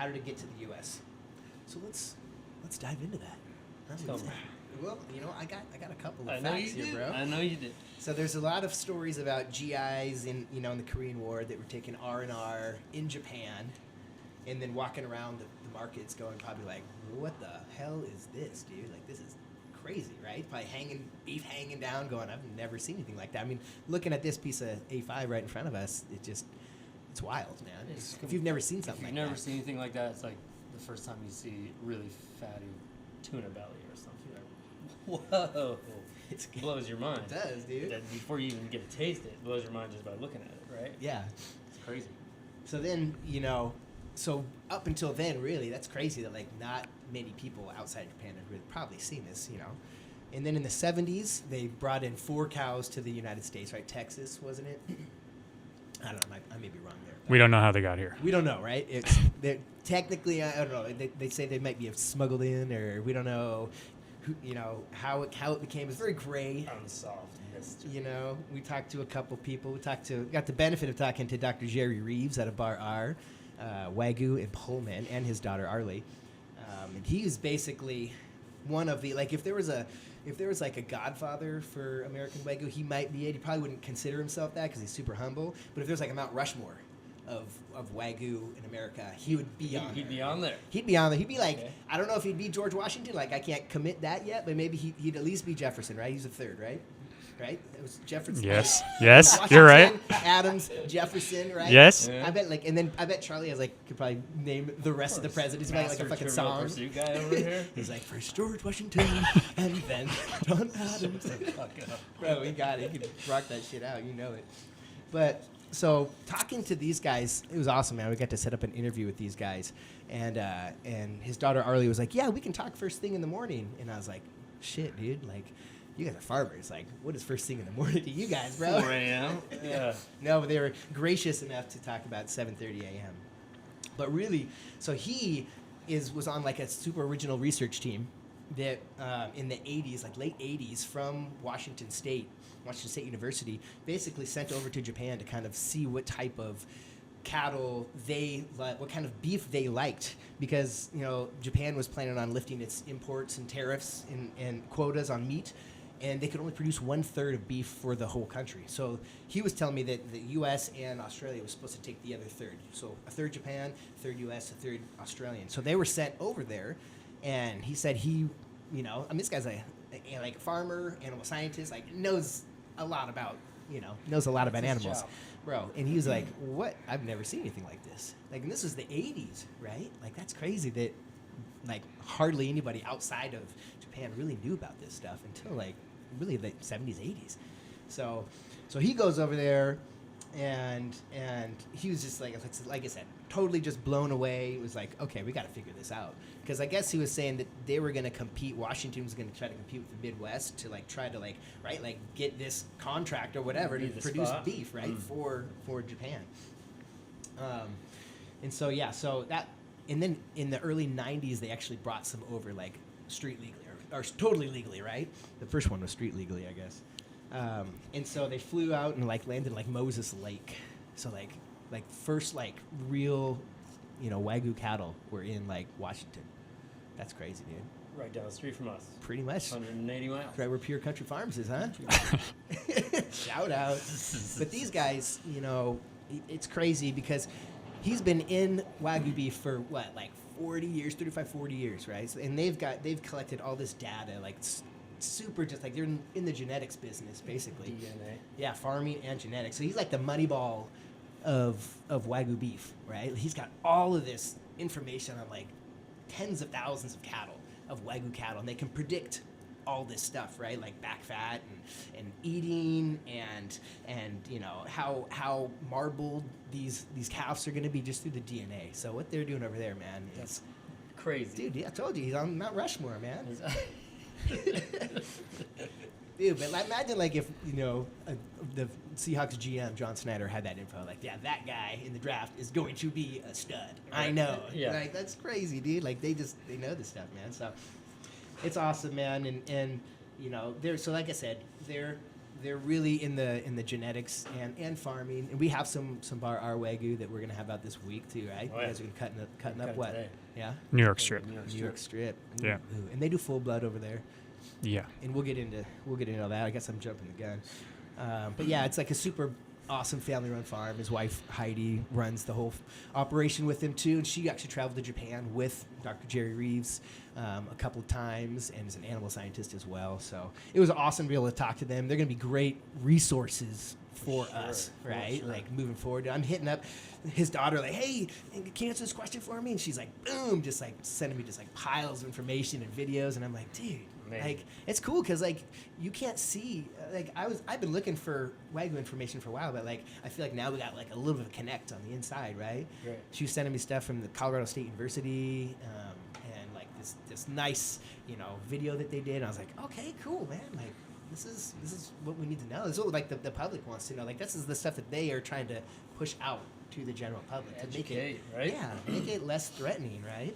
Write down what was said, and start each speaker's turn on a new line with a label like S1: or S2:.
S1: how did it get to the U.S.? So let's dive into that. Well, I got a couple of facts here, bro.
S2: I know you did.
S1: So there's a lot of stories about GIs in the Korean War that were taking R&R in Japan, and then walking around the markets going probably like, what the hell is this, dude? Like, this is crazy, right? Probably beef hanging down, going, I've never seen anything like that. I mean, looking at this piece of A5 right in front of us, it's wild, man. If you've never seen something like that.
S2: If you've never seen anything like that, it's like the first time you see really fatty tuna belly or something. You're like, whoa. It blows your mind.
S1: It does, dude.
S2: That before you even get to taste it blows your mind just by looking at it, right?
S1: Yeah.
S2: It's crazy.
S1: So then, so up until then, really, that's crazy that, like, not many people outside Japan had really probably seen this, And then in the 70s, they brought in 4 cows to the United States, right? Texas, wasn't it? I don't know. I may be wrong there.
S3: We don't know how they got here.
S1: We don't know, right? Technically, I don't know. They say they might be smuggled in, or we don't know. How it became. It's very gray.
S2: Unsolved mystery.
S1: We talked to a couple people. We got the benefit of talking to Dr. Jerry Reeves at a Bar R, Wagyu in Pullman, and his daughter Arlie. And he is basically one of the, like, if there was like a godfather for American Wagyu, he might be it. He probably wouldn't consider himself that because he's super humble. But if there's like a Mount Rushmore of Wagyu in America, he would be on there.
S2: He'd be on there.
S1: He'd be on there. He'd be like, I don't know if he'd be George Washington. Like, I can't commit that yet, but maybe he'd at least be Jefferson, right? He's the third, right? Right? It was Jefferson.
S3: Yes.
S1: Like,
S3: Yes. You're right.
S1: Adams, Jefferson, right?
S3: Yes.
S1: Yeah. I bet Charlie could probably name the rest of the presidents. He's like a fucking song.
S2: Pursuit guy over here.
S1: He's like, first George Washington, and then John Adams. Bro, he got it. He could rock that shit out. You know it. But so talking to these guys, it was awesome, man. We got to set up an interview with these guys, and his daughter Arlie was like, yeah, we can talk first thing in the morning. And I was like, shit, dude, like, you guys are farmers. Like, what is first thing in the morning to you guys, bro?
S2: 4 a.m. Yeah.
S1: No, but they were gracious enough to talk about 7:30 a.m. But really, so he was on like a super original research team that in the 80s, like late 80s, from Washington State University, basically sent over to Japan to kind of see what type of cattle what kind of beef they liked, because Japan was planning on lifting its imports and tariffs and quotas on meat, and they could only produce 1/3 of beef for the whole country. So he was telling me that the U.S. and Australia was supposed to take the other third. So a third Japan, a third U.S., a third Australian. So they were sent over there, and he said this guy's a farmer, animal scientist, like knows a lot about animals. Bro, and he was like, what? I've never seen anything like this. Like, and this was the 80s, right? Like, that's crazy that, like, hardly anybody outside of Japan really knew about this stuff until, like, really the 70s, 80s. So he goes over there, and he was just, like I said, totally just blown away. It was like, okay, we got to figure this out. Because I guess he was saying that they were going to compete, Washington was going to try to compete with the Midwest to, like, try to, like, right, like, get this contract or whatever to produce beef, right, for Japan. And so, yeah, and then in the early 90s, they actually brought some over, like, street legally, or totally legally, right? The first one was street legally, I guess. And so they flew out and, like, landed, like, Moses Lake. So, like first, like, real, Wagyu cattle were in, like, Washington. That's crazy, dude.
S2: Right down the street from us.
S1: Pretty much.
S2: 180 miles.
S1: Right where Pure Country Farms is, huh? Shout out. But these guys, it's crazy because he's been in Wagyu beef for, what, like 40 years, 35, 40 years, right? So, and they've collected all this data, like, super, just like they're in the genetics business, basically.
S2: DNA.
S1: Yeah, farming and genetics. So he's like the Moneyball of Wagyu beef, right? He's got all of this information on, like, tens of thousands of cattle, of Wagyu cattle, and they can predict all this stuff, right? Like back fat and eating and how marbled these calves are going to be just through the DNA. So what they're doing over there, man,
S2: that's crazy.
S1: Dude, I told you, he's on Mount Rushmore, man. Dude, but imagine, like, if, the Seahawks GM, John Snyder, had that info. Like, yeah, that guy in the draft is going to be a stud. I know.
S2: Yeah.
S1: Like, that's crazy, dude. Like, they know this stuff, man. So it's awesome, man. And so like I said, they're they're really in the genetics and farming, and we have some bar R Wagyu that we're gonna have out this week too, right?
S2: Oh,
S1: You
S2: yeah.
S1: guys are gonna cutting
S2: Cut
S1: up
S2: it
S1: what?
S2: today.
S1: Yeah,
S3: New York strip.
S2: New York
S1: New York strip. Ooh,
S3: Yeah.
S1: ooh. And they do full blood over there,
S3: Yeah.
S1: and we'll get into all that. I guess I'm jumping the gun, but yeah, it's like a super awesome family-run farm. His wife Heidi runs the whole operation with him too, and she actually traveled to Japan with Dr. Jerry Reeves a couple of times, and is an animal scientist as well. So it was awesome to be able to talk to them. They're going to be great resources for
S2: Sure,
S1: us,
S2: for
S1: right?
S2: sure.
S1: Like moving forward. I'm hitting up his daughter, like, hey, can you answer this question for me? And she's like, boom, just like sending me just like piles of information and videos, and I'm like, dude.
S2: Amazing.
S1: Like it's cool because like you can't see like I've been looking for Wagyu information for a while, but like I feel like now we got like a little bit of connect on the inside, right?
S2: Right.
S1: She was sending me stuff from the Colorado State University and like this nice video that they did. And I was like, okay, cool, man. Like this is what we need to know. This is what like the public wants to know. Like this is the stuff that they are trying to push out to the general public to make it
S2: Educate, right?
S1: yeah, make it less threatening, right?